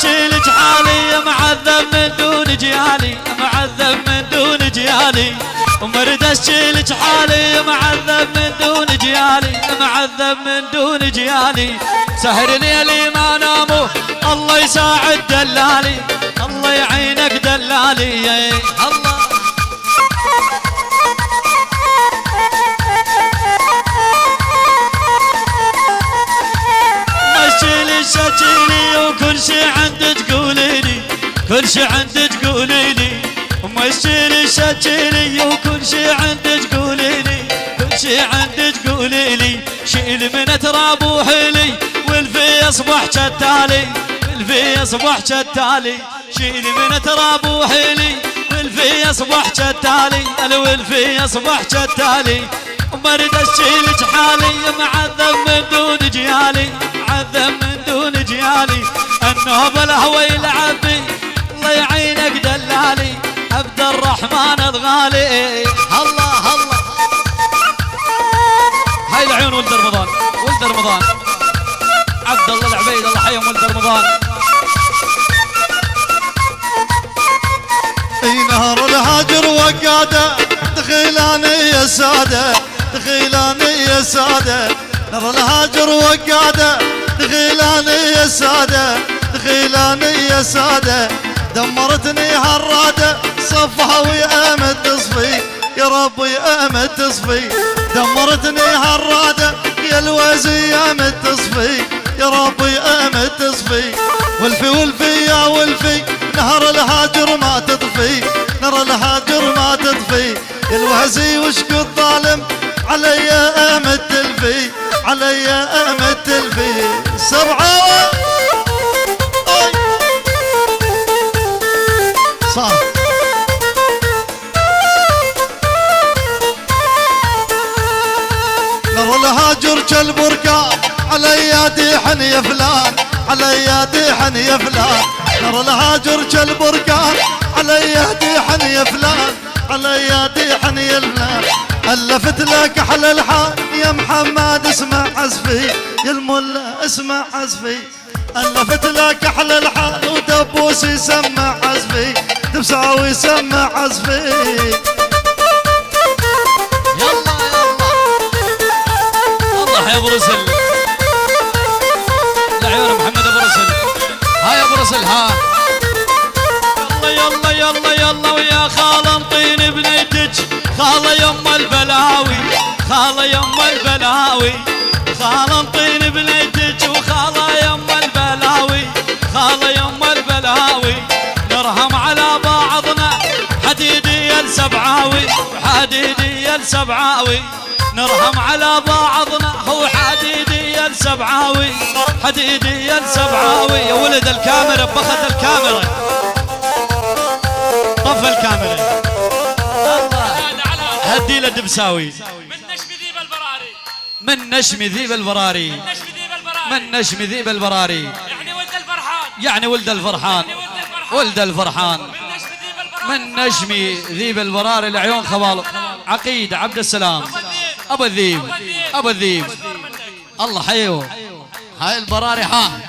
اشيل جحالي معذب من دون جيالي معذب من دون جيالي ومرد اشيل جحالي معذب من دون جيالي معذب من دون جيالي سهر ليلي ما نامو الله يساعد دلالي الله يعينك دلالي الله مشيلي شجيلي وكل شي عندك تقوليلي كل شي عندك تقوليلي مشيلي شجيلي وكل شي عندك تقوليلي كل شي عندك تقوليلي شيل من تراب وحيلي والفي يصبح شتالي والفي يصبح شتالي شيل من تراب وحيلي والفي يصبح شتالي الولفي يصبح شتالي ومرد اشيل جحالي معذب من دون جيالي معذب من دون جيالي النوب الهوى يلعب بي الله يعينك دلالي عبد الرحمن الغالي الله الله هاي العيون ولد رمضان ولد رمضان عبد الله العبيد الله حيهم ولد رمضان اي نهر الهاجر وقاده دخيلاني يا ساده دخيلاني يا ساده نهر الهاجر وقاده دخيلاني يا ساده دخيلاني يا ساده دمرتني هالراده صفها ويامت تصفي يا ربي امت تصفي دمرتني هالراده يا الوزي امت تصفي يا ربي امت تصفي ولفي ولفي يا ولفي نهر الهاجر ما تطفي نهر الهاجر ما تطفي الوهزي وشكو الظالم علي امت تلفي علي امت تلفي سبعه صار نهر الهاجر كالبركان علي ديحن يا فلان علي ديحن يا فلان نهر الهاجر كالبركان علي ديحن يا فلان علي ديحن يا فلان ألفت لك أحلى الحان يا محمد اسمع عزفي يا الملا اسمع عزفي ألفت لك أحلى الحان ودبوس يسمع عزفي دبساوي يسمع عزفي يلا الله يا ابو رسل العيون محمد ابو رسل ها يا ابو رسل ها يلا يلا يلا ويا خاله انطيني بنيتك خاله يم البلاوي خاله يم البلاوي خاله انطيني بنيتك وخاله يم البلاوي خاله يم البلاوي نرهم على بعضنا حديدي السبعاوي وحديدي السبعاوي نرهم على بعضنا هو حديدي السبعاوي حديدي السبعاوي يا ولد الكاميرا بخت الكاميرا طف الكاميرا الله هدي له دبساوي من نشم ذيب البراري من نشم ذيب البراري من نشم ذيب البراري من نشم ذيب البراري يعني ولد الفرحان يعني ولد الفرحان ولد الفرحان من من نشم ذيب البراري نشمي ذيب البراري العيون خواله عقيد عبد السلام ابو الذيب ابو الذيب الله حيوه هاي البراري ها